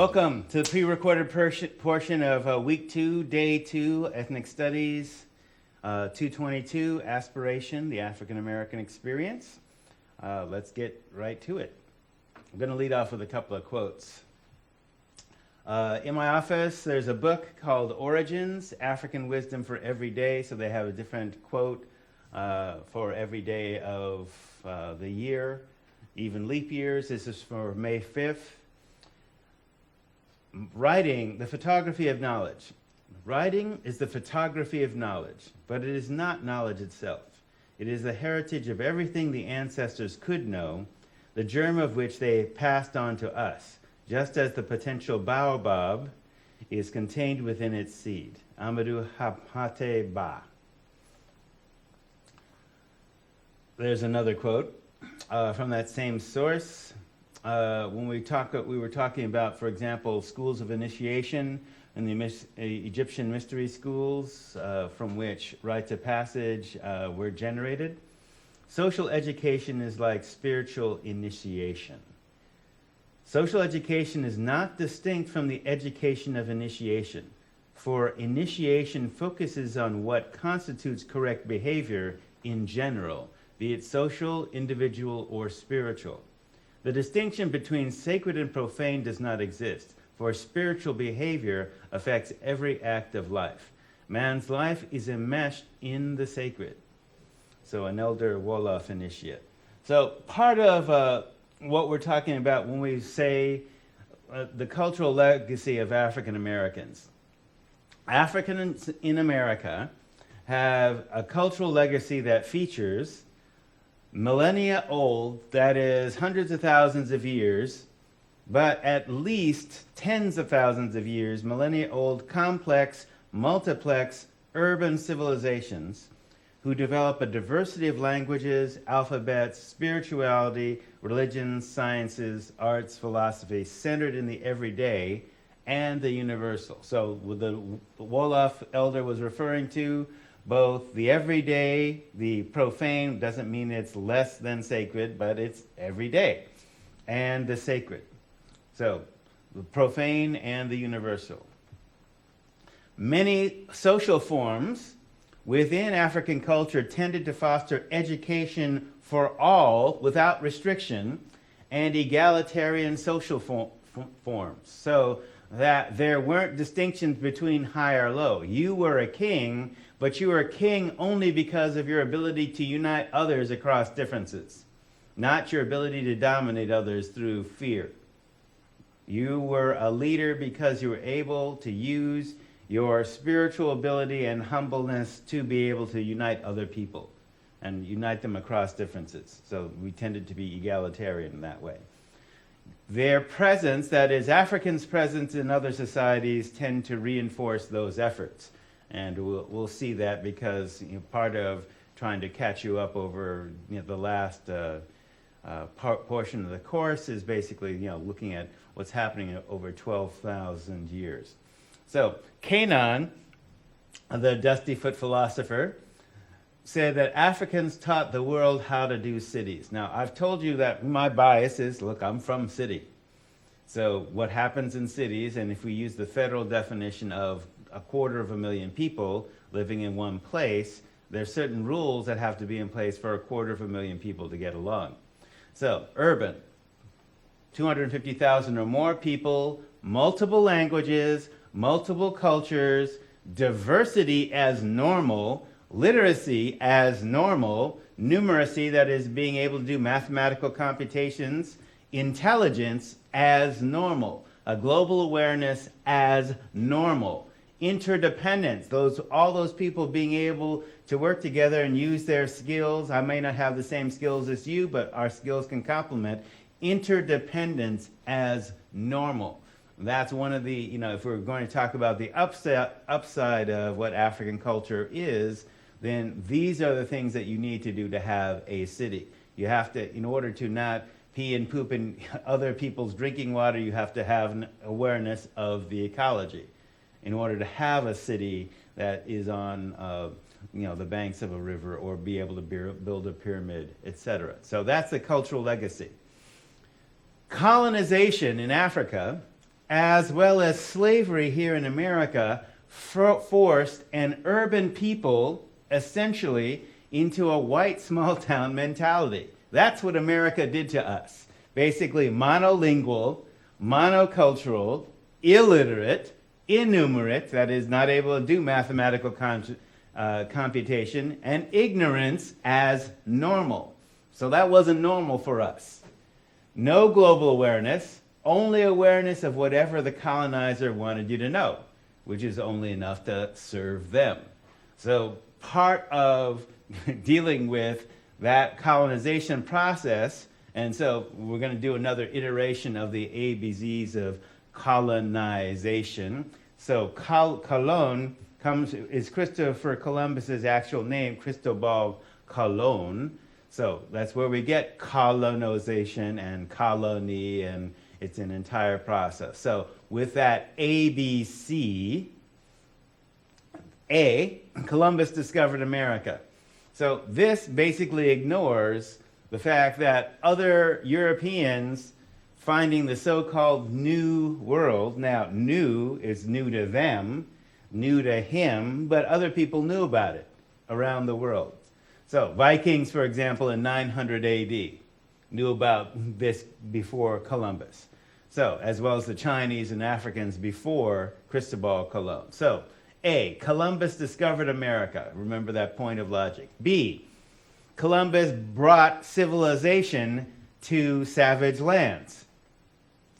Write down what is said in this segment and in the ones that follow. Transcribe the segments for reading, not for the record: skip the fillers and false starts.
Welcome to the pre-recorded portion of Week 2, Day 2, Ethnic Studies, 222, Aspiration, the African American Experience. Let's get right to it. I'm going to lead off with a couple of quotes. In my office, there's a book called Origins, African Wisdom for Every Day. So they have a different quote for every day of the year, even leap years. This is for May 5th. Writing, the photography of knowledge. Writing is the photography of knowledge, but it is not knowledge itself. It is the heritage of everything the ancestors could know, the germ of which they passed on to us, just as the potential baobab is contained within its seed. Amadou Hapate Ba. There's another quote from that same source. When we were talking about, for example, schools of initiation and the Egyptian mystery schools from which rites of passage were generated. Social education is like spiritual initiation. Social education is not distinct from the education of initiation, for initiation focuses on what constitutes correct behavior in general, be it social, individual, or spiritual. The distinction between sacred and profane does not exist, for spiritual behavior affects every act of life. Man's life is enmeshed in the sacred. So an elder Wolof initiate. So part of what we're talking about when we say the cultural legacy of African Americans. Africans in America have a cultural legacy that features millennia old, that is hundreds of thousands of years, but at least tens of thousands of years, millennia old, complex, multiplex, urban civilizations who develop a diversity of languages, alphabets, spirituality, religions, sciences, arts, philosophy, centered in the everyday and the universal. So the Wolof elder was referring to both the everyday, the profane, doesn't mean it's less than sacred, but it's everyday, and the sacred. So the profane and the universal. Many social forms within African culture tended to foster education for all without restriction and egalitarian social forms. So that there weren't distinctions between high or low. You were a king, but you were a king only because of your ability to unite others across differences, not your ability to dominate others through fear. You were a leader because you were able to use your spiritual ability and humbleness to be able to unite other people and unite them across differences. So we tended to be egalitarian in that way. Their presence, that is, Africans' presence in other societies, tend to reinforce those efforts. And we'll see that because part of trying to catch you up over the last portion of the course is basically looking at what's happening over 12,000 years. So Canaan, the dusty-foot philosopher, said that Africans taught the world how to do cities. Now, I've told you that my bias is, look, I'm from city. So what happens in cities, and if we use the federal definition of 250,000 people living in one place, there's certain rules that have to be in place for 250,000 people to get along. So urban, 250,000 or more people, multiple languages, multiple cultures, diversity as normal, literacy as normal, numeracy, that is being able to do mathematical computations, intelligence as normal, a global awareness as normal, interdependence, all those people being able to work together and use their skills. I may not have the same skills as you, but our skills can complement. Interdependence as normal. That's one of the, if we're going to talk about the upside of what African culture is, then these are the things that you need to do to have a city. You have to, in order to not pee and poop in other people's drinking water, you have to have an awareness of the ecology in order to have a city that is on the banks of a river or be able to build a pyramid, etc. So that's the cultural legacy. Colonization in Africa as well as slavery here in America, forced an urban people essentially into a white small town mentality. That's what America did to us. Basically monolingual, monocultural, illiterate, innumerate, that is not able to do mathematical computation, and ignorance as normal. So that wasn't normal for us. No global awareness, only awareness of whatever the colonizer wanted you to know, which is only enough to serve them. So part of dealing with that colonization process, and so we're going to do another iteration of the ABCs of colonization. So Colon is Christopher Columbus's actual name, Cristobal Colon. So that's where we get colonization and colony, and it's an entire process. So with that ABC, A, Columbus discovered America. So this basically ignores the fact that other Europeans finding the so-called New World, now new is new to them, new to him, but other people knew about it around the world. So Vikings, for example, in 900 AD, knew about this before Columbus. So, as well as the Chinese and Africans before Cristobal Colon. So, A, Columbus discovered America. Remember that point of logic. B, Columbus brought civilization to savage lands.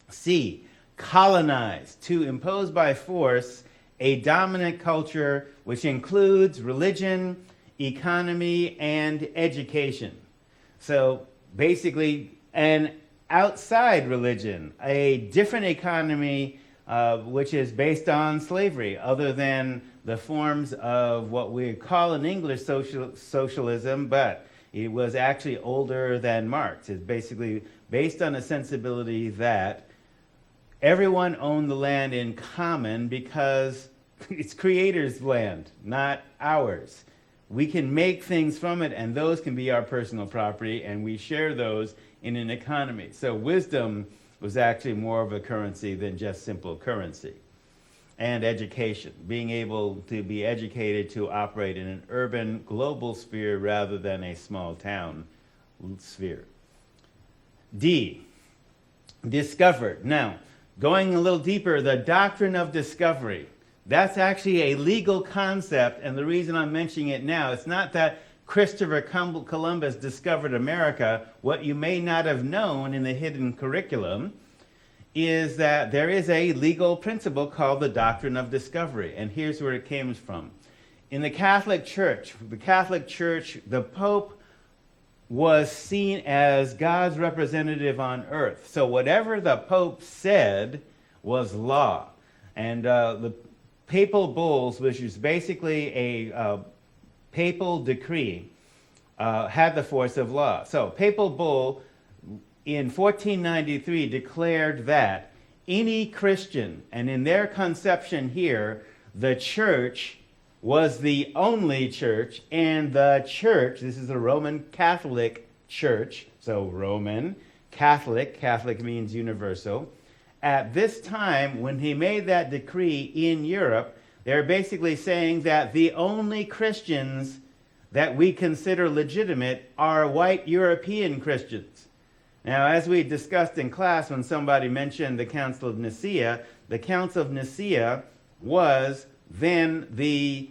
C, colonized, to impose by force a dominant culture which includes religion, economy, and education. So basically, an outside religion, a different economy which is based on slavery, other than the forms of what we call in English socialism, but it was actually older than Marx. It's basically based on a sensibility that everyone owned the land in common because it's creators' land, not ours. We can make things from it, and those can be our personal property, and we share those in an economy. So wisdom was actually more of a currency than just simple currency. And education, being able to be educated to operate in an urban, global sphere rather than a small town sphere. D, discovered. Now, going a little deeper, the Doctrine of Discovery. That's actually a legal concept, and the reason I'm mentioning it now, it's not that Christopher Columbus discovered America. What you may not have known in the hidden curriculum is that there is a legal principle called the Doctrine of Discovery, and here's where it came from. In the Catholic Church, the Pope was seen as God's representative on earth. So whatever the Pope said was law. And the papal bulls, which is basically a papal decree, had the force of law. So papal bull in 1493 declared that any Christian, and in their conception here, the church was the only church, and the church, this is the Roman Catholic Church, so Roman, Catholic means universal. At this time, when he made that decree in Europe, they're basically saying that the only Christians that we consider legitimate are white European Christians. Now, as we discussed in class when somebody mentioned the Council of Nicaea, the Council of Nicaea was then the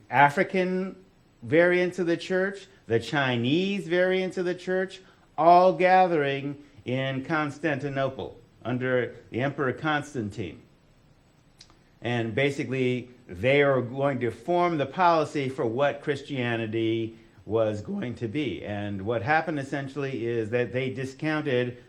African variants of the church, the Chinese variants of the church, all gathering in Constantinople under the Emperor Constantine. And basically, they are going to form the policy for what Christianity was going to be. And what happened essentially is that they discounted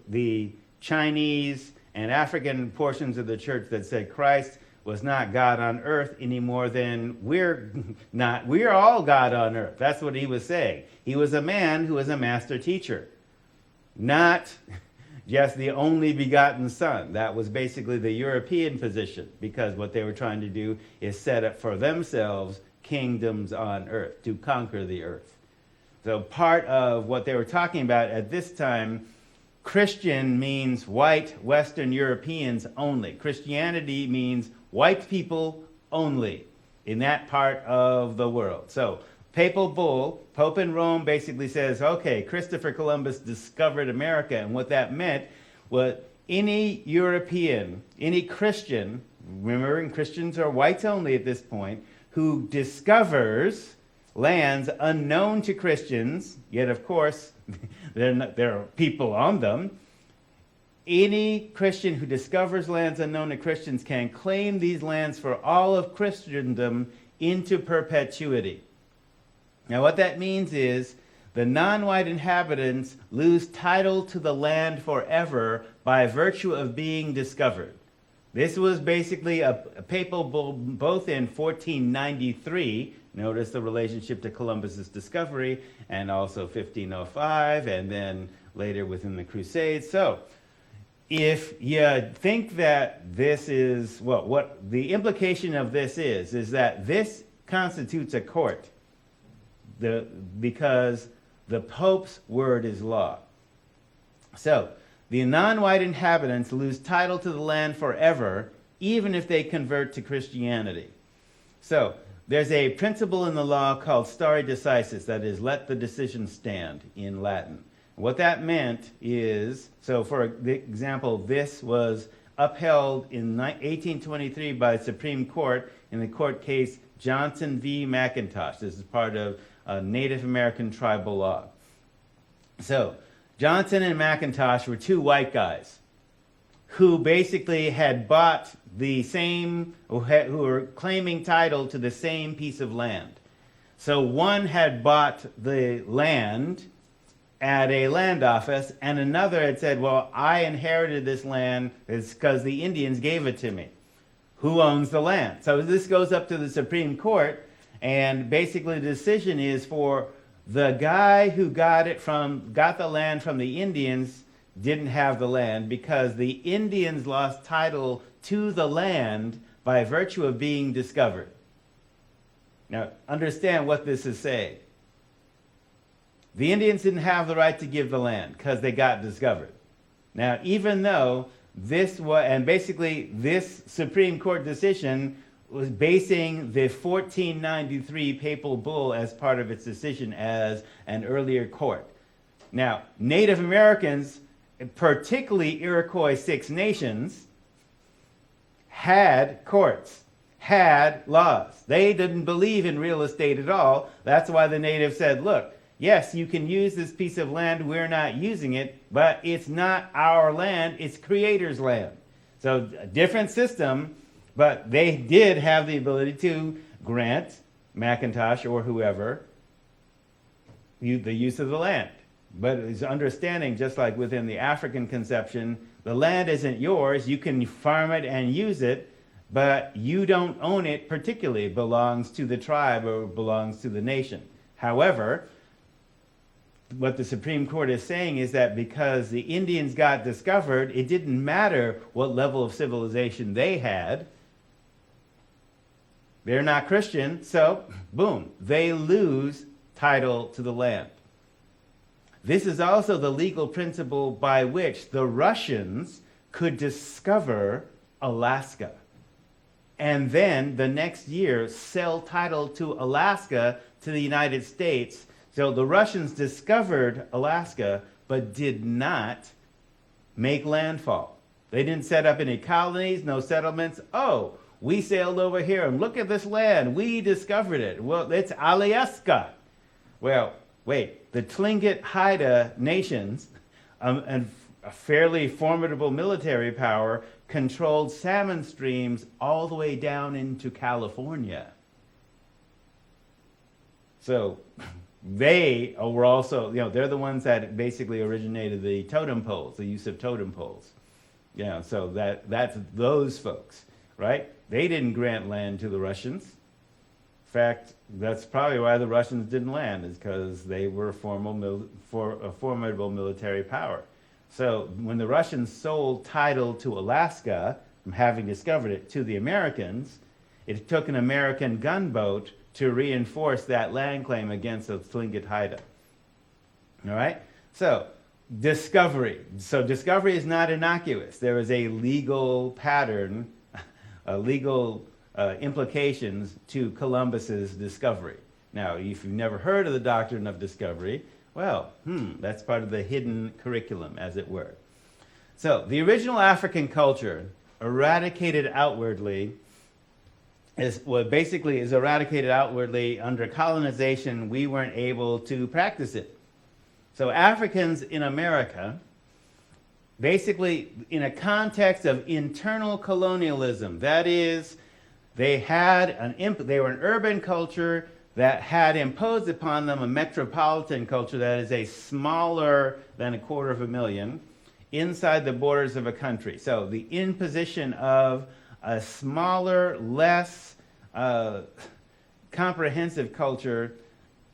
the Chinese and African portions of the church that said Christ was not God on earth any more than we're not. We're all God on earth. That's what he was saying. He was a man who was a master teacher, not just the only begotten Son. That was basically the European position, because what they were trying to do is set up for themselves kingdoms on earth, to conquer the earth. So part of what they were talking about at this time Christian means white Western Europeans only. Christianity means white people only in that part of the world. So, papal bull, Pope in Rome basically says, okay, Christopher Columbus discovered America, and what that meant was any European, any Christian, remembering Christians are whites only at this point, who discovers lands unknown to Christians, yet of course there are people on them. Any Christian who discovers lands unknown to Christians can claim these lands for all of Christendom into perpetuity. Now what that means is the non-white inhabitants lose title to the land forever by virtue of being discovered. This was basically a papal bull both in 1493, notice the relationship to Columbus's discovery, and also 1505, and then later within the Crusades. So, if you think that this is, well, what the implication of this is that this constitutes a court because the Pope's word is law. So, the non-white inhabitants lose title to the land forever, even if they convert to Christianity. So, there's a principle in the law called stare decisis, that is, let the decision stand in Latin. What that meant is, so for example, this was upheld in 1823 by the Supreme Court in the court case Johnson v. McIntosh. This is part of Native American tribal law. So, Johnson and McIntosh were two white guys who basically had bought the same, who were claiming title to the same piece of land. So one had bought the land at a land office, and another had said, well, I inherited this land because the Indians gave it to me. Who owns the land? So this goes up to the Supreme Court, and basically the decision is for the guy who got the land from the Indians didn't have the land because the Indians lost title to the land by virtue of being discovered. Now, understand what this is saying. The Indians didn't have the right to give the land because they got discovered. Now, even though this was, and basically this Supreme Court decision was basing the 1493 papal bull as part of its decision as an earlier court. Now, Native Americans, particularly Iroquois Six Nations, had courts, had laws. They didn't believe in real estate at all. That's why the natives said, look, yes, you can use this piece of land, we're not using it, but it's not our land, it's Creator's land. So a different system, but they did have the ability to grant McIntosh or whoever the use of the land. But it's understanding, just like within the African conception, the land isn't yours, you can farm it and use it, but you don't own it particularly. It belongs to the tribe or belongs to the nation. However, what the Supreme Court is saying is that because the Indians got discovered, it didn't matter what level of civilization they had. They're not Christian, so boom, they lose title to the land. This is also the legal principle by which the Russians could discover Alaska and then the next year sell title to Alaska to the United States. So the Russians discovered Alaska but did not make landfall. They didn't set up any colonies, no settlements. Oh, we sailed over here and look at this land. We discovered it. Well, it's Alaska. Well, wait, the Tlingit Haida nations, and a fairly formidable military power, controlled salmon streams all the way down into California. So they were also, they're the ones that basically originated the totem poles, the use of totem poles. So that's those folks, right? They didn't grant land to the Russians. In fact, that's probably why the Russians didn't land, is because they were a formidable military power. So when the Russians sold title to Alaska, from having discovered it, to the Americans, it took an American gunboat to reinforce that land claim against the Tlingit Haida. All right? So discovery. So discovery is not innocuous. There is a legal pattern, legal implications to Columbus's discovery. Now, if you've never heard of the Doctrine of Discovery, well, that's part of the hidden curriculum, as it were. So the original African culture eradicated outwardly is eradicated outwardly under colonization. We weren't able to practice it. So Africans in America, basically in a context of internal colonialism, that is, they were an urban culture that had imposed upon them a metropolitan culture that is a smaller than 250,000 inside the borders of a country. So the imposition of a smaller, less comprehensive culture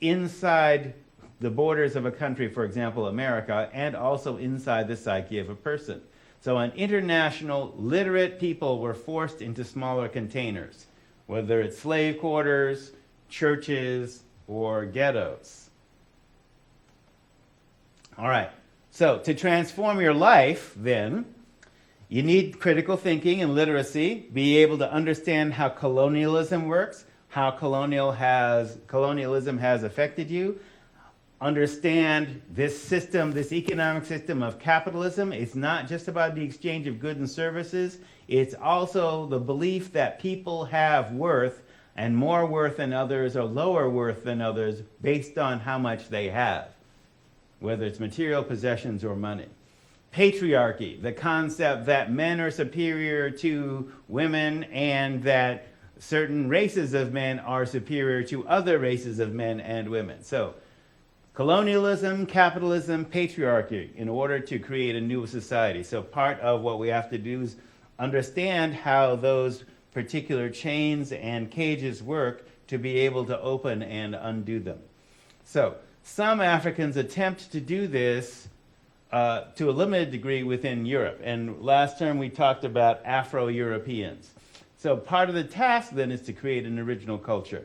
inside the borders of a country, for example, America, and also inside the psyche of a person. So an international, literate people were forced into smaller containers, whether it's slave quarters, churches, or ghettos. All right, so to transform your life, then, you need critical thinking and literacy, be able to understand how colonialism works, how colonialism has affected you, understand this system, this economic system of capitalism. It's not just about the exchange of goods and services. It's also the belief that people have worth, and more worth than others or lower worth than others based on how much they have, whether it's material possessions or money. Patriarchy, the concept that men are superior to women and that certain races of men are superior to other races of men and women. So colonialism, capitalism, patriarchy in order to create a new society. So part of what we have to do is understand how those particular chains and cages work to be able to open and undo them. So some Africans attempt to do this to a limited degree within Europe. And last term we talked about Afro-Europeans. So part of the task then is to create an original culture.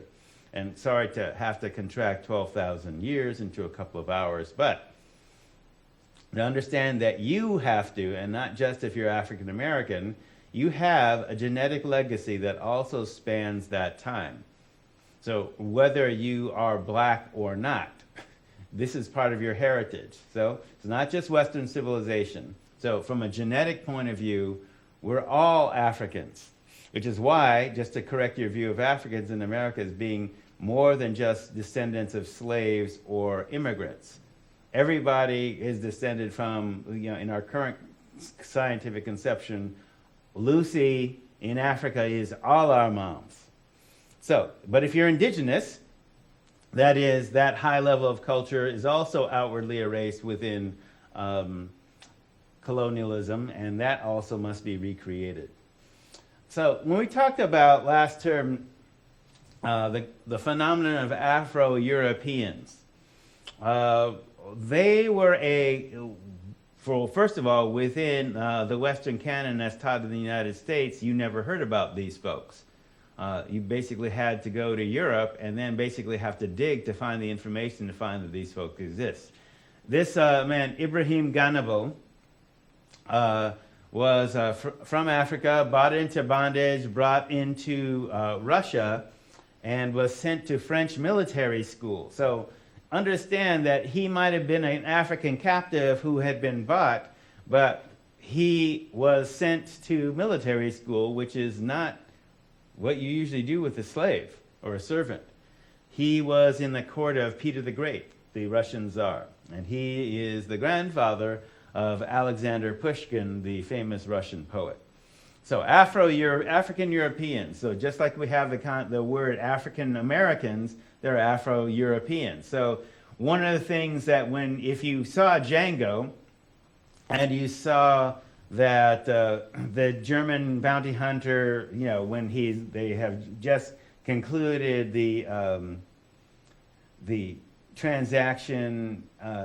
And sorry to have to contract 12,000 years into a couple of hours, but to understand that you have to, and not just if you're African American, you have a genetic legacy that also spans that time. So whether you are black or not, this is part of your heritage. So it's not just Western civilization. So from a genetic point of view, we're all Africans, which is why, just to correct your view of Africans in America as being more than just descendants of slaves or immigrants. Everybody is descended from, in our current scientific conception, Lucy in Africa is all our moms. So, but if you're indigenous, that is, that high level of culture is also outwardly erased within colonialism, and that also must be recreated. So when we talked about last term the phenomenon of Afro-Europeans, they were first of all, within the Western canon as taught in the United States, you never heard about these folks. You basically had to go to Europe and then basically have to dig to find the information to find that these folks exist. This man, Ibrahim Ganabo, was from Africa, bought into bondage, brought into Russia, and was sent to French military school. So understand that he might have been an African captive who had been bought, but he was sent to military school, which is not what you usually do with a slave or a servant. He was in the court of Peter the Great, the Russian Tsar, and he is the grandfather of Alexander Pushkin, the famous Russian poet. So African Europeans, so just like we have the word African Americans, they're Afro-Europeans. So one of the things that if you saw Django and you saw that the German bounty hunter, when they have just concluded the transaction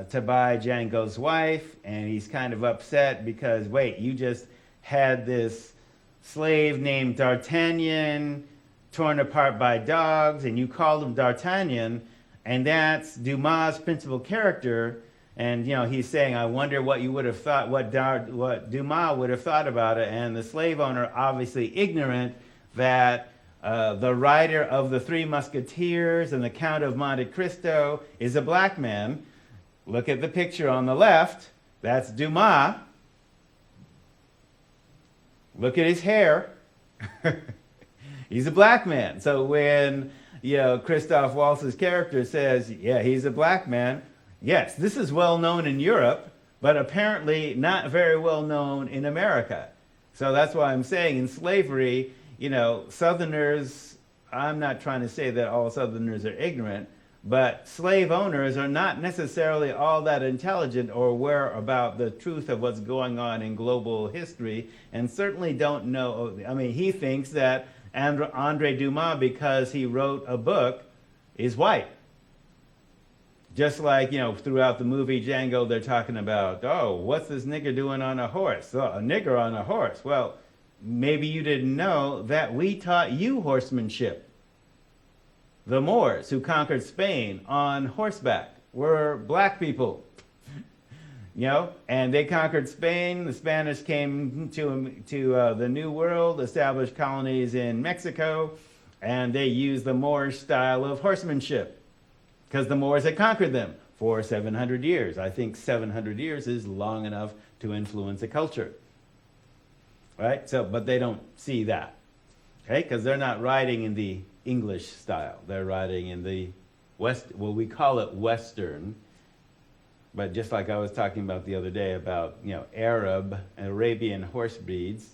to buy Django's wife, and he's kind of upset because, wait, you just had this slave named D'Artagnan torn apart by dogs, and you called him D'Artagnan, and that's Dumas' principal character. And he's saying, I wonder what you would have thought, what Dumas would have thought about it. And the slave owner, obviously ignorant that the writer of the Three Musketeers and the Count of Monte Cristo is a black man. Look at the picture on the left. That's Dumas. Look at his hair. He's a black man. So when Christoph Waltz's character says, yeah, he's a black man, yes, this is well known in Europe, but apparently not very well known in America. So that's why I'm saying in slavery, Southerners, I'm not trying to say that all Southerners are ignorant, but slave owners are not necessarily all that intelligent or aware about the truth of what's going on in global history, and certainly don't know. I mean, he thinks that Andre Dumas, because he wrote a book, is white. Just like, throughout the movie Django, they're talking about, oh, what's this nigger doing on a horse? Oh, a nigger on a horse. Well, maybe you didn't know that we taught you horsemanship. The Moors who conquered Spain on horseback were black people. And they conquered Spain. The Spanish came to the New World, established colonies in Mexico, and they used the Moorish style of horsemanship because the Moors had conquered them for 700 years. I think 700 years is long enough to influence a culture. Right? So, but they don't see that. Okay? Because they're not writing in the English style. They're writing in the we call it Western. But just like I was talking about the other day about, Arab and Arabian horse breeds,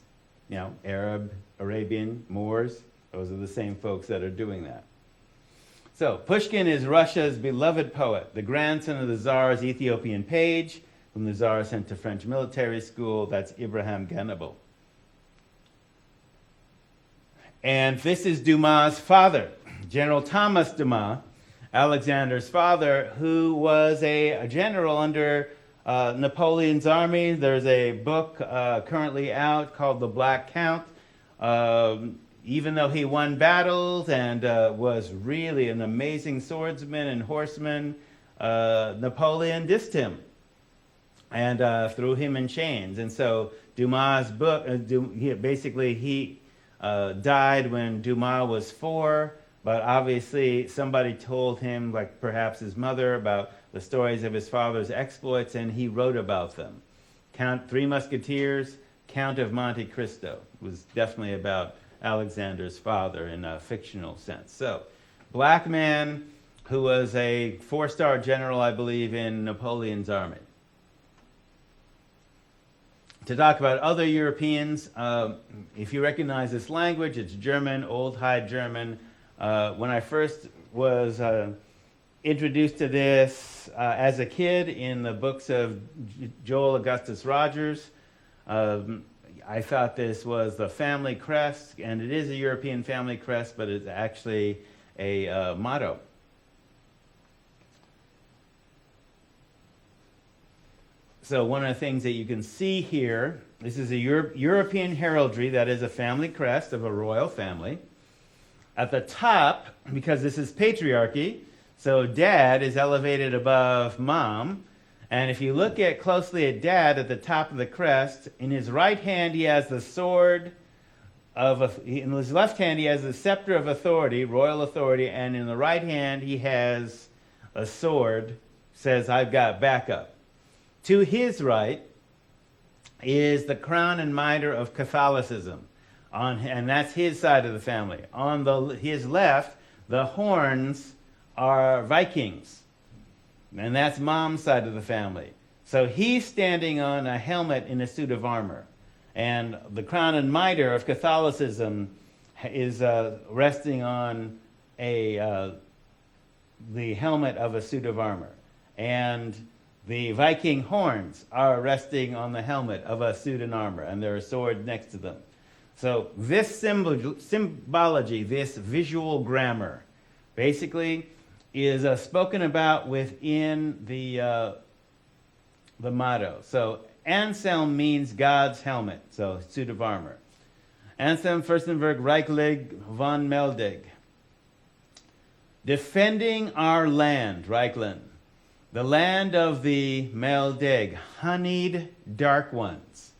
Arab, Arabian, Moors, those are the same folks that are doing that. So, Pushkin is Russia's beloved poet, the grandson of the Tsar's Ethiopian page, whom the Tsar sent to French military school. That's Ibrahim Genabal. And this is Dumas' father, General Thomas Dumas, Alexander's father, who was a general under Napoleon's army. There's a book currently out called The Black Count. Even though he won battles and was really an amazing swordsman and horseman, Napoleon dissed him and threw him in chains. And so Dumas' book, he died when Dumas was 4. But obviously somebody told him, like perhaps his mother, about the stories of his father's exploits, and he wrote about them. Three Musketeers, Count of Monte Cristo was definitely about Alexander's father in a fictional sense. So, black man who was a 4-star general, I believe, in Napoleon's army. To talk about other Europeans, if you recognize this language, it's German, Old High German. When I first was introduced to this as a kid in the books of Joel Augustus Rogers, I thought this was the family crest, and it is a European family crest, but it's actually a motto. So one of the things that you can see here, this is a European heraldry that is a family crest of a royal family. At the top, because this is patriarchy, so dad is elevated above mom. And if you look closely at dad at the top of the crest, in his right hand he has the sword in his left hand he has the scepter of authority, royal authority, and in the right hand he has a sword, says, I've got backup. To his right is the crown and mitre of Catholicism. And that's his side of the family. On his left, the horns are Vikings. And that's mom's side of the family. So he's standing on a helmet in a suit of armor. And the crown and mitre of Catholicism is resting on the helmet of a suit of armor. And the Viking horns are resting on the helmet of a suit and armor. And there are swords next to them. So this symbology, this visual grammar, basically is spoken about within the motto. So Anselm means God's helmet, so suit of armor. Anselm Furstenberg Reichlich von Meldig. Defending our land, Reichland. The land of the Meldig, honeyed dark ones.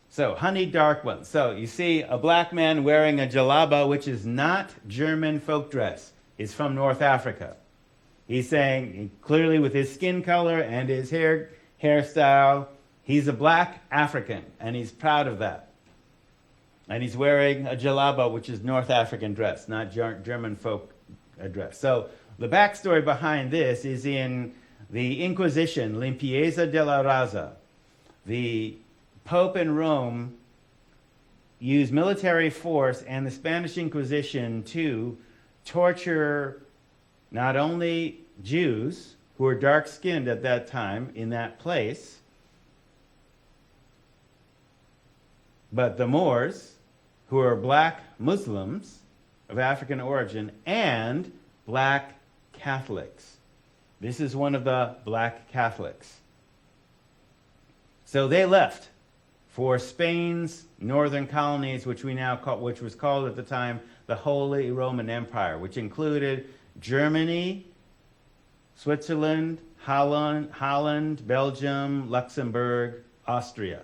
So, honeyed dark ones. So, you see a black man wearing a jalaba, which is not German folk dress. It's from North Africa. He's saying, clearly with his skin color and his hairstyle, he's a black African, and he's proud of that. And he's wearing a jalaba, which is North African dress, not German folk dress. So, the backstory behind this is in the Inquisition, Limpieza de la Raza. The Pope in Rome used military force and the Spanish Inquisition to torture not only Jews, who were dark-skinned at that time in that place, but the Moors, who are black Muslims of African origin, and black Catholics. This is one of the black Catholics. So they left for Spain's northern colonies, which was called at the time the Holy Roman Empire, which included Germany, Switzerland, Holland, Belgium, Luxembourg, Austria.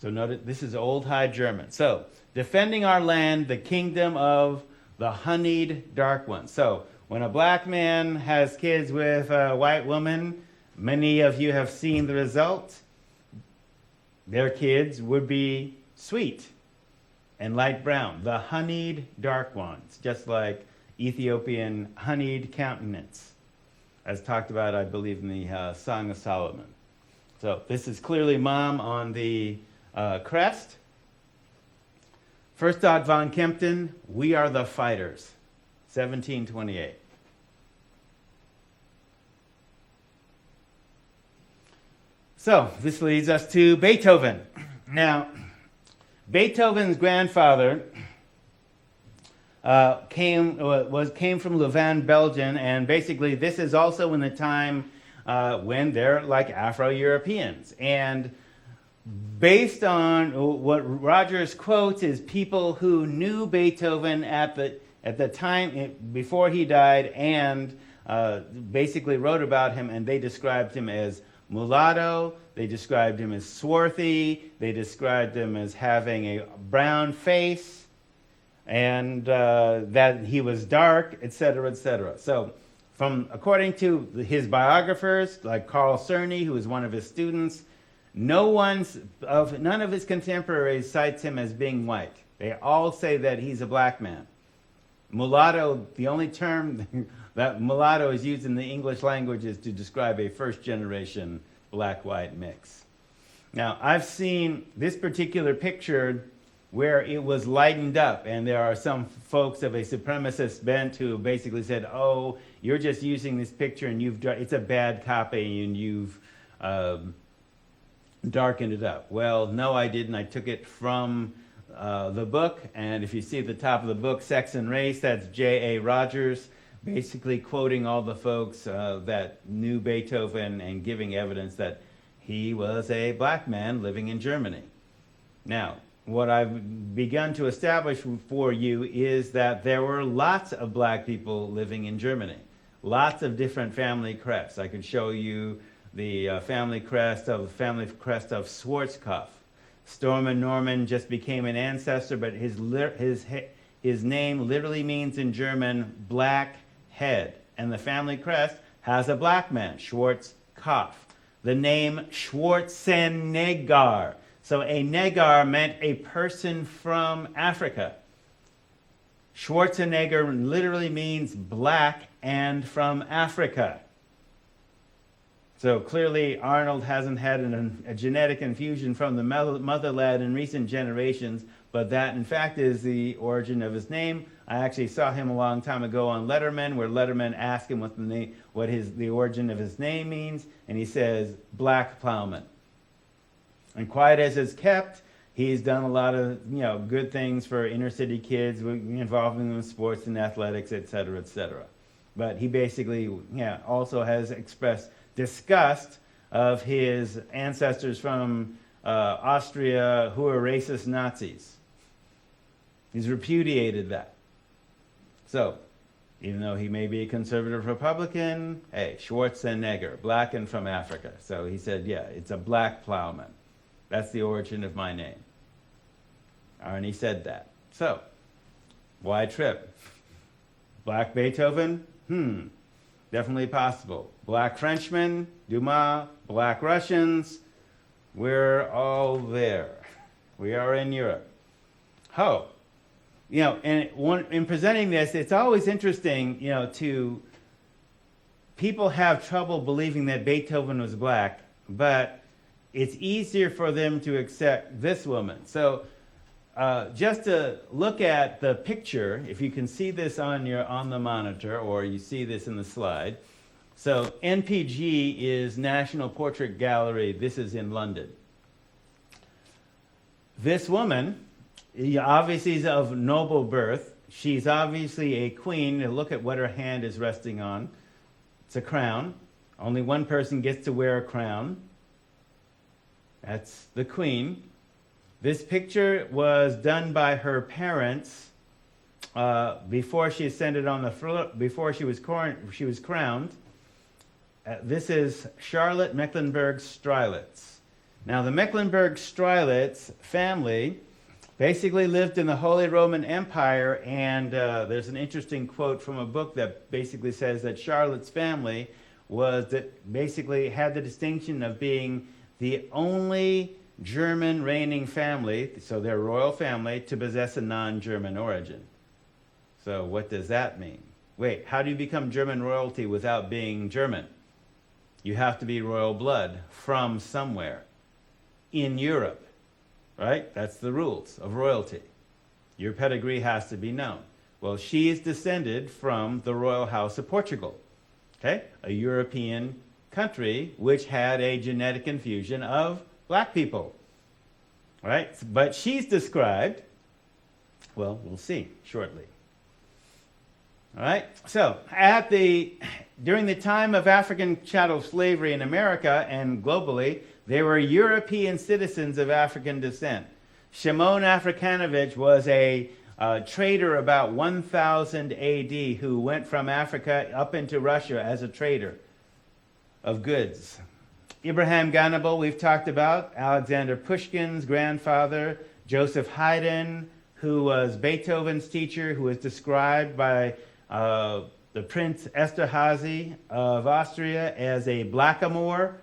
So notice this is Old High German. So defending our land, the kingdom of the honeyed dark ones. So when a black man has kids with a white woman, many of you have seen the result. Their kids would be sweet and light brown, the honeyed dark ones, just like Ethiopian honeyed countenance, as talked about, I believe, in the Song of Solomon. So this is clearly mom on the crest. First Dog von Kempten, we are the fighters, 1728. So this leads us to Beethoven. Now, Beethoven's grandfather came from Louvain, Belgium, and basically this is also in the time when they're like Afro-Europeans. And based on what Rogers quotes is people who knew Beethoven at the time before he died, and basically wrote about him, and they described him as mulatto, they described him as swarthy, they described him as having a brown face, and that he was dark, etc., etc. So, according to his biographers, like Carl Cerny, who was one of his students, none of his contemporaries cites him as being white. They all say that he's a black man. Mulatto, the only term that mulatto is used in the English language is to describe a first-generation black-white mix. Now, I've seen this particular picture where it was lightened up, and there are some folks of a supremacist bent who basically said, oh, you're just using this picture and it's a bad copy and you've darkened it up. Well, no, I didn't. I took it from the book, and if you see at the top of the book, Sex and Race, that's J.A. Rogers, basically quoting all the folks that knew Beethoven and giving evidence that he was a black man living in Germany. Now, what I've begun to establish for you is that there were lots of black people living in Germany, lots of different family crests. I could show you the family crest of Schwarzkopf. Stormen Norman just became an ancestor, but his name literally means in German black head, and the family crest has a black man, Schwarzkopf. The name Schwarzenegger. So a negar meant a person from Africa. Schwarzenegger literally means black and from Africa. So clearly Arnold hasn't had a genetic infusion from the motherland in recent generations, but that in fact is the origin of his name. I actually saw him a long time ago on Letterman, where Letterman asked him what the origin of his name means, and he says, black plowman. And quiet as it's kept, he's done a lot of good things for inner city kids, involving them in sports and athletics, etc., etc. But he basically also has expressed disgust of his ancestors from Austria who are racist Nazis. He's repudiated that. So, Even though he may be a conservative Republican, hey, Schwarzenegger, black and from Africa. So he said, yeah, it's a black plowman. That's the origin of my name. And he said that. So, why trip? Black Beethoven? Definitely possible. Black Frenchman, Dumas, black Russians, we're all there. We are in Europe. You know, and in presenting this, it's always interesting, you know, people have trouble believing that Beethoven was black, but it's easier for them to accept this woman. So just to look at the picture, if you can see this on the monitor, or you see this in the slide. So NPG is National Portrait Gallery. This is in London. This woman, obviously is of noble birth. She's obviously a queen. Look at what her hand is resting on. It's a crown. Only one person gets to wear a crown. That's the queen. This picture was done by her parents before she ascended on the floor, before she was crowned. This is Charlotte Mecklenburg-Strelitz. Now, the Mecklenburg-Strelitz family basically lived in the Holy Roman Empire, and there's an interesting quote from a book that basically says that Charlotte's family basically had the distinction of being the only German reigning family, so their royal family, to possess a non-German origin. So what does that mean? Wait, how do you become German royalty without being German? You have to be royal blood from somewhere in Europe. Right? That's the rules of royalty. Your pedigree has to be known. Well, she is descended from the royal house of Portugal, okay? A European country which had a genetic infusion of black people, right? But she's described, well, we'll see shortly. All right? So, during the time of African chattel slavery in America and globally, they were European citizens of African descent. Shimon Afrikanovich was a trader about 1000 AD who went from Africa up into Russia as a trader of goods. Ibrahim Ganabal, we've talked about, Alexander Pushkin's grandfather, Joseph Haydn, who was Beethoven's teacher, who was described by the Prince Esterhazy of Austria as a blackamoor.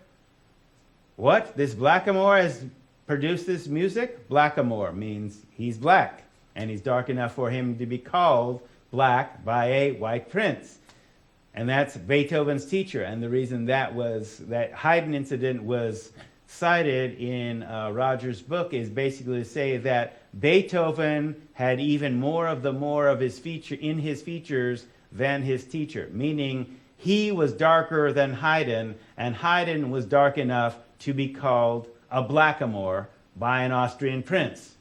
What? This blackamoor has produced this music? Blackamoor means he's black, and he's dark enough for him to be called black by a white prince. And that's Beethoven's teacher. And the reason that Haydn incident was cited in Roger's book is basically to say that Beethoven had even more of his features than his teacher, meaning he was darker than Haydn, and Haydn was dark enough to be called a blackamoor by an Austrian prince.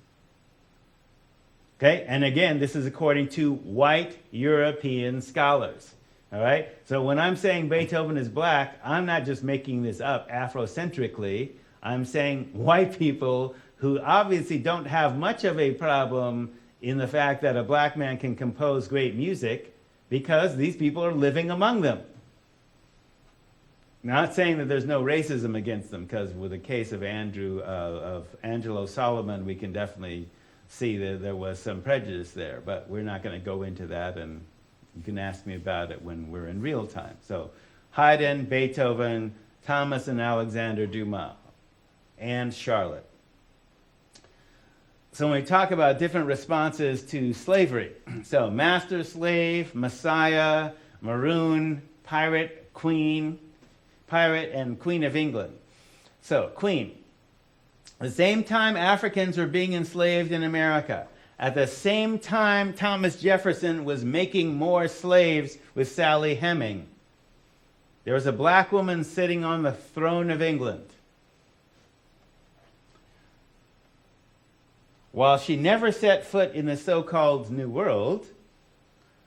Okay, and again, this is according to white European scholars. All right, so when I'm saying Beethoven is black, I'm not just making this up Afrocentrically. I'm saying white people who obviously don't have much of a problem in the fact that a black man can compose great music because these people are living among them. Not saying that there's no racism against them, because with the case of Angelo Solomon, we can definitely see that there was some prejudice there, but we're not going to go into that, and you can ask me about it when we're in real time. So Haydn, Beethoven, Thomas and Alexander Dumas, and Charlotte. So when we talk about different responses to slavery, so master slave, messiah, maroon, pirate, and Queen of England. So, Queen. At the same time Africans were being enslaved in America, at the same time Thomas Jefferson was making more slaves with Sally Heming, there was a black woman sitting on the throne of England. While she never set foot in the so-called New World,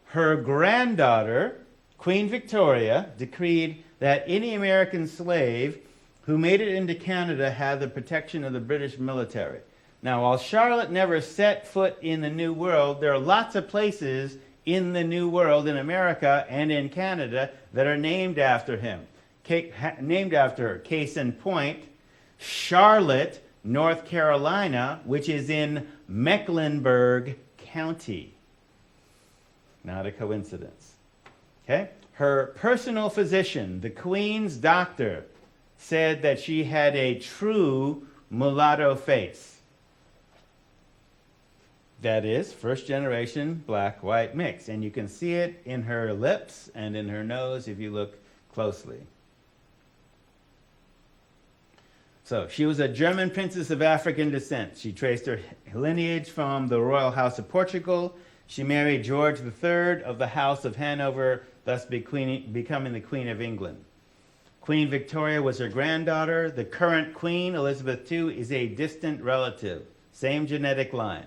her granddaughter, Queen Victoria, decreed that any American slave who made it into Canada had the protection of the British military. Now, while Charlotte never set foot in the New World, there are lots of places in the New World, in America and in Canada, that are named after him. Named after her. Case in point, Charlotte, North Carolina, which is in Mecklenburg County. Not a coincidence. Okay? Her personal physician, the Queen's doctor, said that she had a true mulatto face. That is, first generation black-white mix. And you can see it in her lips and in her nose if you look closely. So, she was a German princess of African descent. She traced her lineage from the royal house of Portugal. She married George III of the House of Hanover, thus becoming the Queen of England. Queen Victoria was her granddaughter. The current Queen, Elizabeth II, is a distant relative. Same genetic line.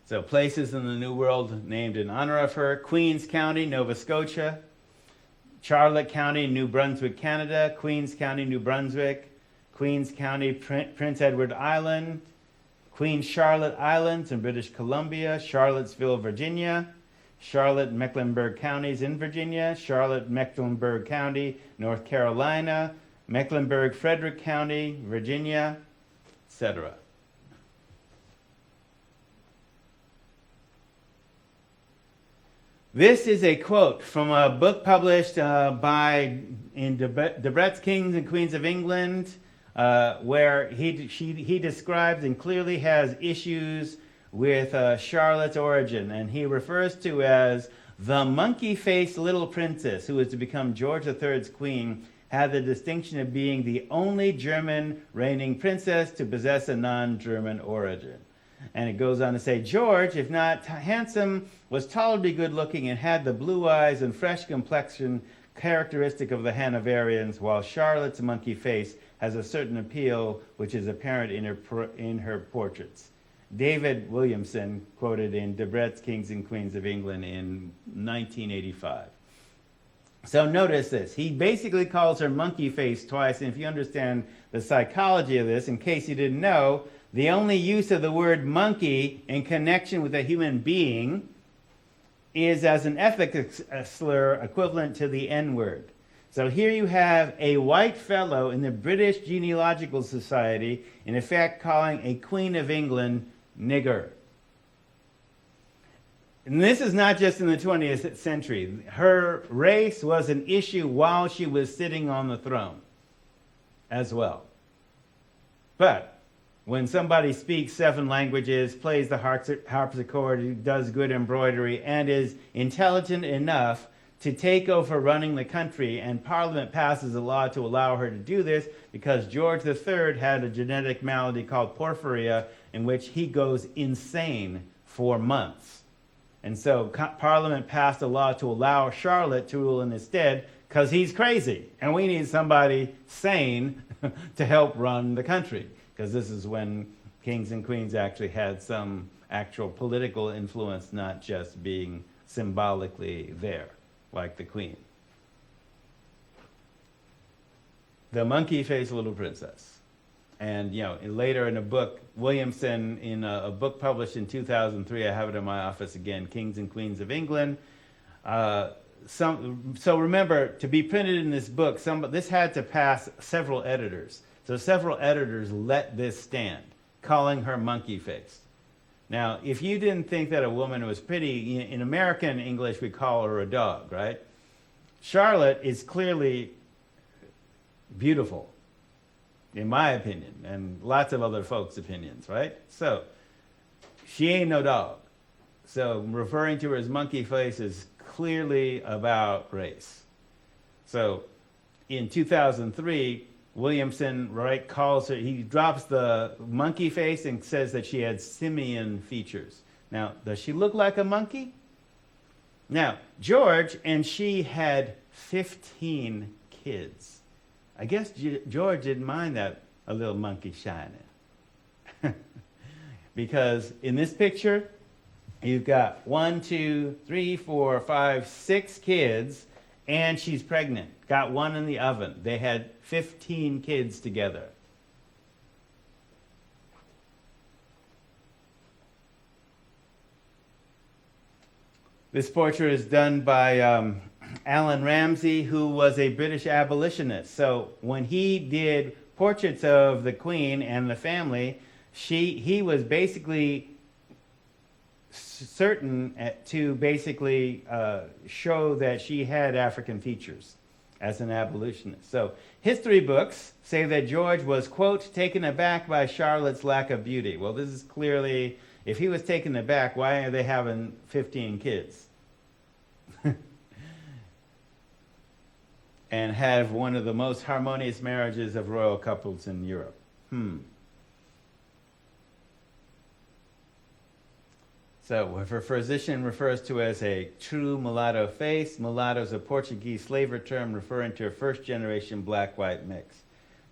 So places in the New World named in honor of her: Queens County, Nova Scotia; Charlotte County, New Brunswick, Canada; Queens County, New Brunswick; Queens County, Prince Edward Island; Queen Charlotte Islands in British Columbia; Charlottesville, Virginia; Charlotte, Mecklenburg counties in Virginia; Charlotte, Mecklenburg County, North Carolina; Mecklenburg, Frederick County, Virginia, etc. This is a quote from a book published in Debrett's Kings and Queens of England, where he describes and clearly has issues with Charlotte's origin, and he refers to as the monkey-faced little princess who was to become George III's queen, had the distinction of being the only German reigning princess to possess a non-German origin. And it goes on to say, George, if not handsome, was tolerably good-looking and had the blue eyes and fresh complexion characteristic of the Hanoverians, while Charlotte's monkey face has a certain appeal which is apparent in her portraits. David Williamson, quoted in Debrett's Kings and Queens of England in 1985. So notice this. He basically calls her monkey face twice, and if you understand the psychology of this, in case you didn't know, the only use of the word monkey in connection with a human being is as an ethics slur equivalent to the N-word. So here you have a white fellow in the British Genealogical Society, in effect calling a Queen of England nigger. And this is not just in the 20th century. Her race was an issue while she was sitting on the throne as well. But when somebody speaks 7 languages, plays the harpsichord, does good embroidery, and is intelligent enough to take over running the country, and Parliament passes a law to allow her to do this because George III had a genetic malady called porphyria, in which he goes insane for months. And so Parliament passed a law to allow Charlotte to rule in his stead because he's crazy, and we need somebody sane to help run the country. Because this is when kings and queens actually had some actual political influence, not just being symbolically there, like the queen. The monkey-faced little princess. And later in a book, Williamson, in a book published in 2003, I have it in my office again, Kings and Queens of England. So remember, to be printed in this book, this had to pass several editors. So several editors let this stand, calling her monkey-faced. Now, if you didn't think that a woman was pretty, in American English we call her a dog, right? Charlotte is clearly beautiful, in my opinion, and lots of other folks' opinions, right? So, she ain't no dog. So, referring to her as monkey-faced is clearly about race. So, in 2003, Williamson, right, calls her, he drops the monkey face and says that she had simian features. Now, does she look like a monkey? Now, George and she had 15 kids. I guess George didn't mind that a little monkey shining. Because in this picture, you've got 1, 2, 3, 4, 5, 6 kids, and she's pregnant. Got one in the oven. They had 15 kids together. This portrait is done by Alan Ramsey, who was a British abolitionist. So when he did portraits of the Queen and the family, he was basically certain to basically show that she had African features as an abolitionist. So history books say that George was, quote, taken aback by Charlotte's lack of beauty. Well, this is clearly, if he was taken aback, why are they having 15 kids? And have one of the most harmonious marriages of royal couples in Europe. So if her physician refers to as a true mulatto face, mulatto is a Portuguese slaver term referring to a first-generation black-white mix.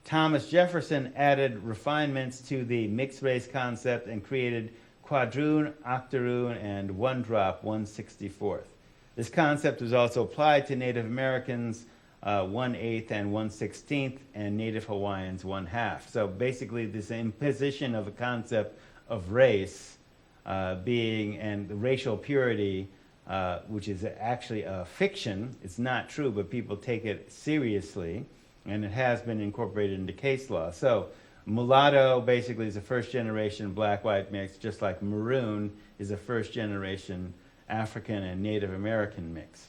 Thomas Jefferson added refinements to the mixed-race concept and created quadroon, octoroon, and one-drop 1/64. This concept was also applied to Native Americans 1/8 and 1/16, and Native Hawaiians 1/2. So basically this imposition of a concept of race and the racial purity, which is actually a fiction. It's not true, but people take it seriously, and it has been incorporated into case law. So mulatto basically is a first-generation black-white mix, just like maroon is a first-generation African and Native American mix.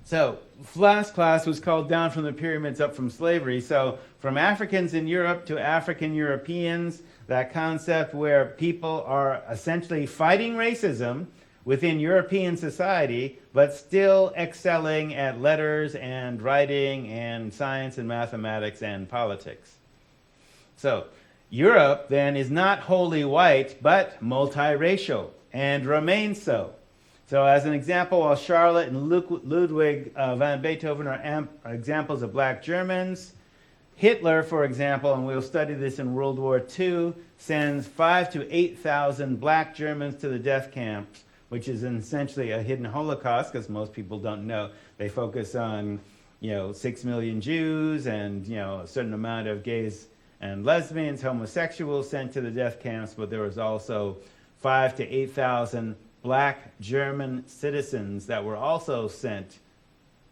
So last class was called Down from the Pyramids, Up from Slavery. So from Africans in Europe to African Europeans, that concept where people are essentially fighting racism within European society, but still excelling at letters and writing and science and mathematics and politics. So Europe then is not wholly white, but multiracial, and remains so. So as an example, while Charlotte and Ludwig van Beethoven are examples of black Germans, Hitler, for example, and we'll study this in World War II, sends 5,000 to 8,000 black Germans to the death camps, which is essentially a hidden Holocaust, because most people don't know. They focus on, 6 million Jews and, a certain amount of gays and lesbians, homosexuals sent to the death camps, but there was also 5,000 to 8,000 black German citizens that were also sent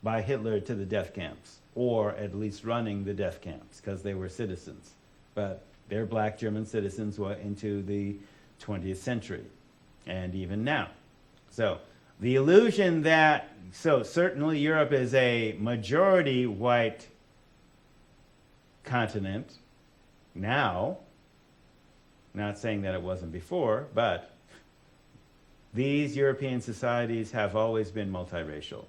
by Hitler to the death camps, or at least running the death camps, because they were citizens. But they're black German citizens into the 20th century, and even now. So the illusion that, certainly Europe is a majority white continent now, not saying that it wasn't before, but these European societies have always been multiracial,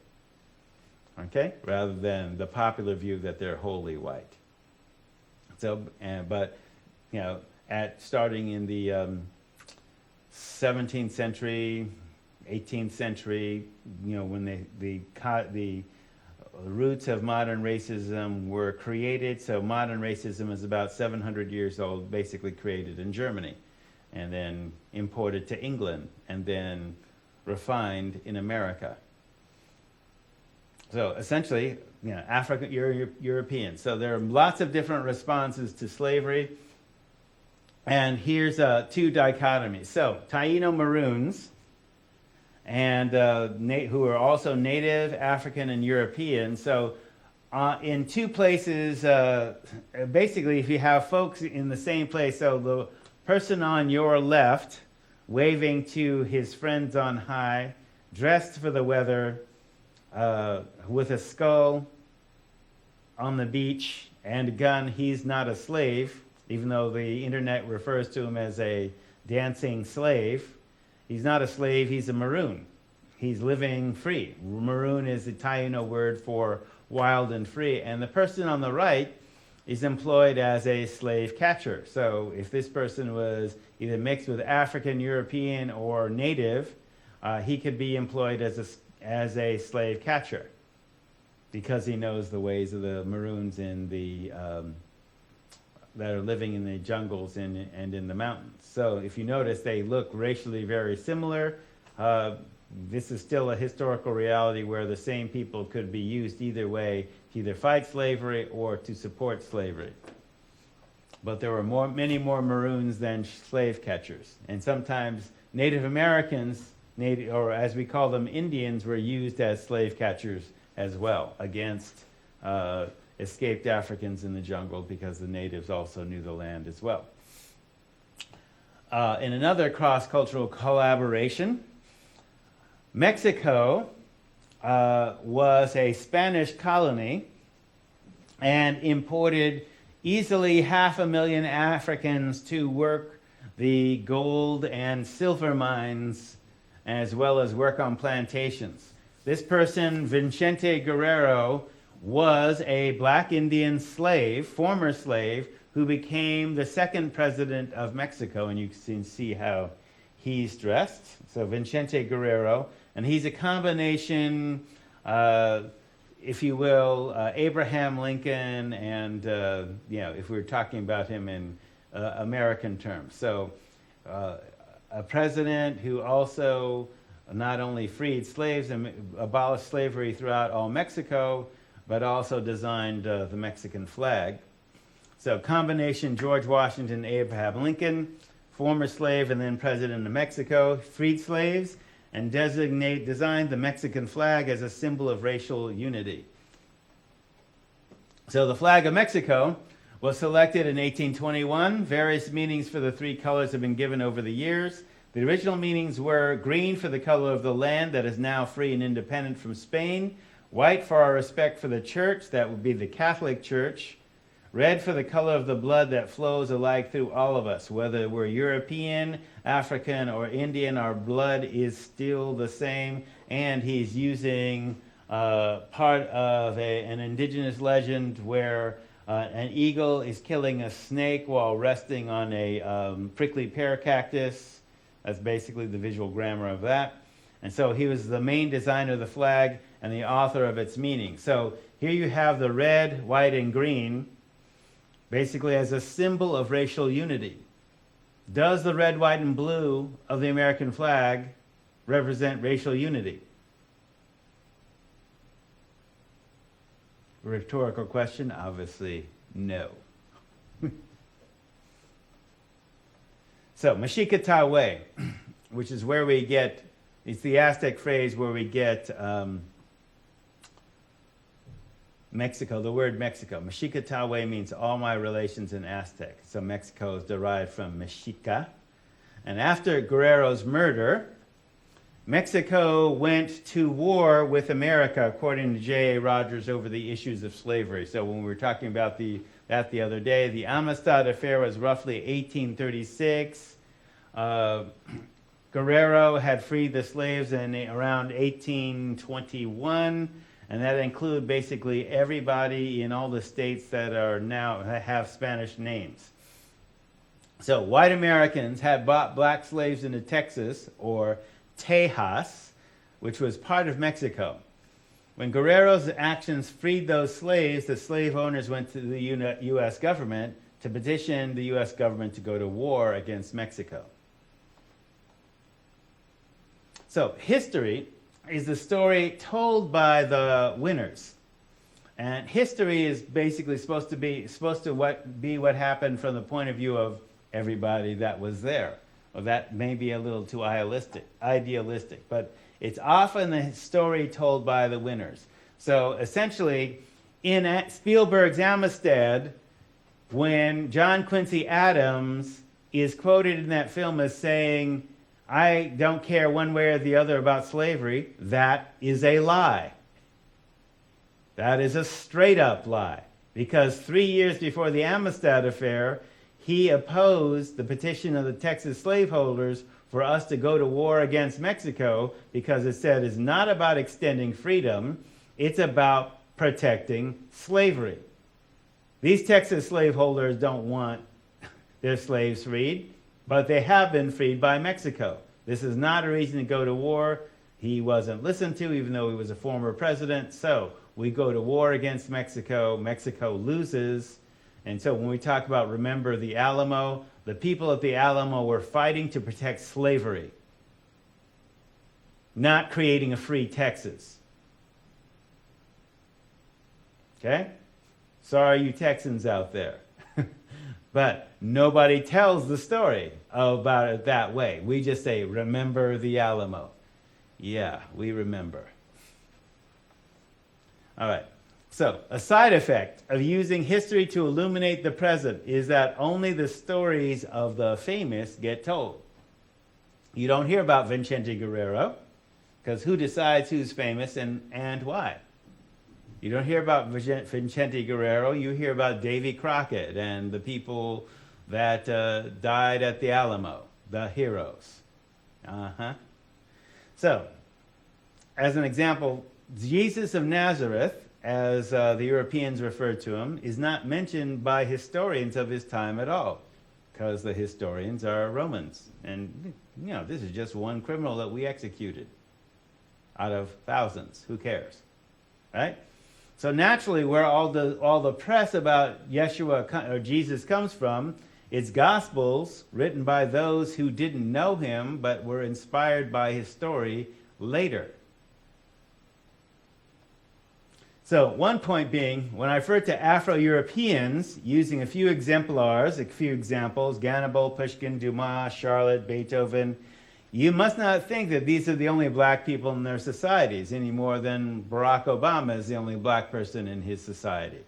okay? Rather than the popular view that they're wholly white. So, starting in the 17th century, 18th century, when the roots of modern racism were created. So modern racism is about 700 years old, basically created in Germany, and then imported to England, and then refined in America. So essentially, African-Europeans. So there are lots of different responses to slavery. And here's two dichotomies. So Taino Maroons, and who are also Native African and European. So in two places, basically if you have folks in the same place, so the person on your left waving to his friends on high, dressed for the weather, with a skull on the beach and a gun, he's not a slave, even though the internet refers to him as a dancing slave. He's not a slave, he's a maroon. He's living free. Maroon is the Taino word for wild and free. And the person on the right is employed as a slave catcher. So if this person was either mixed with African, European, or Native, he could be employed as a slave catcher because he knows the ways of the Maroons in the that are living in the jungles and in the mountains. So if you notice, they look racially very similar. This is still a historical reality where the same people could be used either way, to either fight slavery or to support slavery. But there were many more Maroons than slave catchers. And sometimes Native Americans native, or as we call them, Indians, were used as slave catchers as well against escaped Africans in the jungle, because the natives also knew the land as well. In another cross-cultural collaboration, Mexico was a Spanish colony and imported easily 500,000 Africans to work the gold and silver mines, as well as work on plantations. This person, Vicente Guerrero, was a black Indian slave, former slave, who became the second president of Mexico, and you can see how he's dressed. So Vicente Guerrero, and he's a combination, if you will, Abraham Lincoln, and if we were talking about him in American terms. So a president who also not only freed slaves and abolished slavery throughout all Mexico, but also designed the Mexican flag. So combination George Washington, Abraham Lincoln, former slave and then president of Mexico, freed slaves, and designed the Mexican flag as a symbol of racial unity. So the flag of Mexico was selected in 1821. Various meanings for the three colors have been given over the years. The original meanings were green for the color of the land that is now free and independent from Spain, white for our respect for the church, that would be the Catholic Church, red for the color of the blood that flows alike through all of us. Whether we're European, African, or Indian, our blood is still the same. And he's using part of an indigenous legend where an eagle is killing a snake while resting on a prickly pear cactus. That's basically the visual grammar of that. And so he was the main designer of the flag and the author of its meaning. So here you have the red, white, and green, basically as a symbol of racial unity. Does the red, white, and blue of the American flag represent racial unity? Rhetorical question, obviously no. So, Mashikatawe, which is where we get, it's the Aztec phrase where we get Mexico, the word Mexico. Mashikatawe means all my relations in Aztec. So Mexico is derived from Mexica. And after Guerrero's murder, Mexico went to war with America, according to J.A. Rogers, over the issues of slavery. So when we were talking about that the other day, the Amistad Affair was roughly 1836. Guerrero had freed the slaves in around 1821. And that includes basically everybody in all the states that are now have Spanish names. So white Americans had bought black slaves into Texas, or Tejas, which was part of Mexico. When Guerrero's actions freed those slaves, the slave owners went to the U.S. government to petition the U.S. government to go to war against Mexico. So history is the story told by the winners, and history is basically supposed to be what happened from the point of view of everybody that was there. Well, that may be a little too idealistic, but it's often the story told by the winners. So essentially, in Spielberg's Amistad, when John Quincy Adams is quoted in that film as saying, "I don't care one way or the other about slavery," that is a lie. That is a straight up lie. Because 3 years before the Amistad Affair, he opposed the petition of the Texas slaveholders for us to go to war against Mexico, because it said it's not about extending freedom, it's about protecting slavery. These Texas slaveholders don't want their slaves freed, but they have been freed by Mexico. This is not a reason to go to war. He wasn't listened to, even though he was a former president. So we go to war against Mexico. Mexico loses. And so when we talk about remember the Alamo, the people at the Alamo were fighting to protect slavery, not creating a free Texas. Okay? Sorry, you Texans out there. But nobody tells the story about it that way. We just say, remember the Alamo. Yeah, we remember. All right. So, a side effect of using history to illuminate the present is that only the stories of the famous get told. You don't hear about Vicente Guerrero, because who decides who's famous and why? You don't hear about Vicente Guerrero, you hear about Davy Crockett and the people that died at the Alamo, the heroes. So, as an example, Jesus of Nazareth, as the Europeans referred to him, is not mentioned by historians of his time at all, because the historians are Romans. And, you know, this is just one criminal that we executed out of thousands. Who cares? Right? So naturally, where all the press about Yeshua or Jesus comes from, it's Gospels written by those who didn't know him but were inspired by his story later. So one point being, when I refer to Afro-Europeans, using a few examples, Gannibal, Pushkin, Dumas, Charlotte, Beethoven, you must not think that these are the only black people in their societies, any more than Barack Obama is the only black person in his society.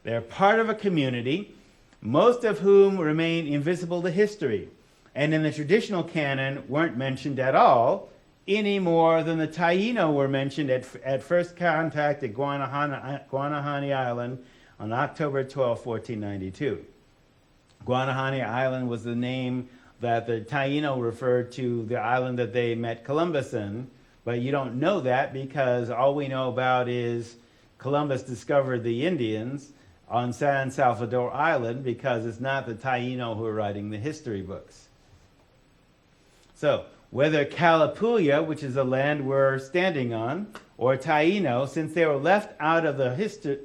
They're part of a community, most of whom remain invisible to history, and in the traditional canon weren't mentioned at all, any more than the Taino were mentioned at first contact at Guanahani Island on October 12, 1492. Guanahani Island was the name that the Taino referred to the island that they met Columbus in, but you don't know that because all we know about is Columbus discovered the Indians on San Salvador Island, because it's not the Taino who are writing the history books. So, whether Kalapuya, which is the land we're standing on, or Taino, since they were left out of the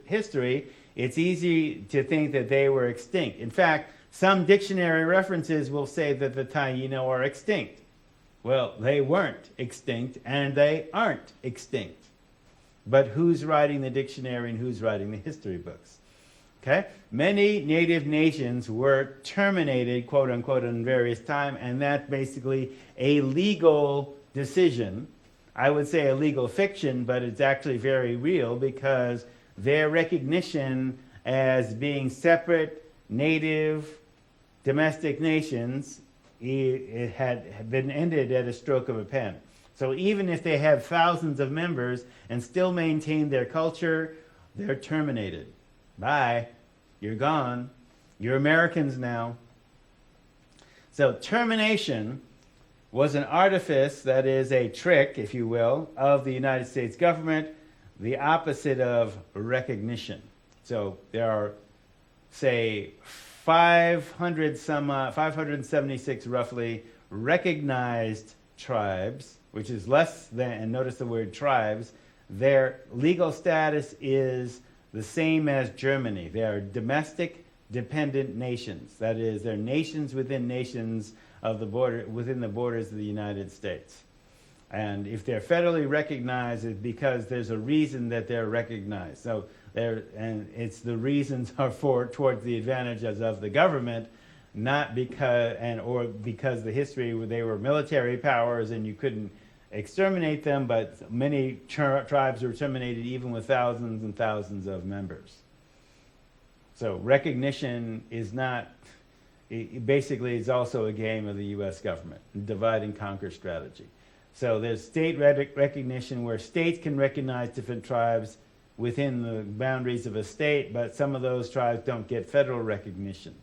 history, it's easy to think that they were extinct. In fact, some dictionary references will say that the Taino are extinct. Well, they weren't extinct, and they aren't extinct. But who's writing the dictionary and who's writing the history books? Okay? Many native nations were terminated, quote unquote, in various times, and that's basically a legal decision. I would say a legal fiction, but it's actually very real, because their recognition as being separate, native, domestic nations, it had been ended at a stroke of a pen. So even if they have thousands of members and still maintain their culture, they're terminated. Bye. You're gone. You're Americans now. So termination was an artifice, that is a trick, if you will, of the United States government, the opposite of recognition. So there are, say, 576 roughly recognized tribes, which is less than, and notice the word tribes, their legal status is the same as Germany. They are domestic dependent nations. That is, they're nations within nations of the border, within the borders of the United States. And if they're federally recognized, it's because there's a reason that they're recognized. So and it's the reasons are towards the advantages of the government, not because because the history where they were military powers and you couldn't exterminate them, but many tribes were terminated even with thousands and thousands of members. So recognition is not, basically it's also a game of the U.S. government, divide and conquer strategy. So there's state recognition where states can recognize different tribes within the boundaries of a state, but some of those tribes don't get federal recognition.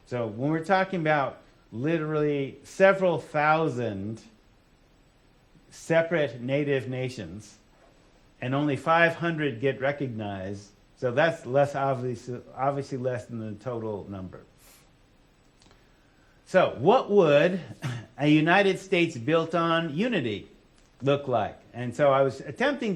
So when we're talking about literally several thousand separate native nations, and only 500 get recognized, so that's less obviously less than the total number. So what would a United States built on unity look like? And so I was attempting to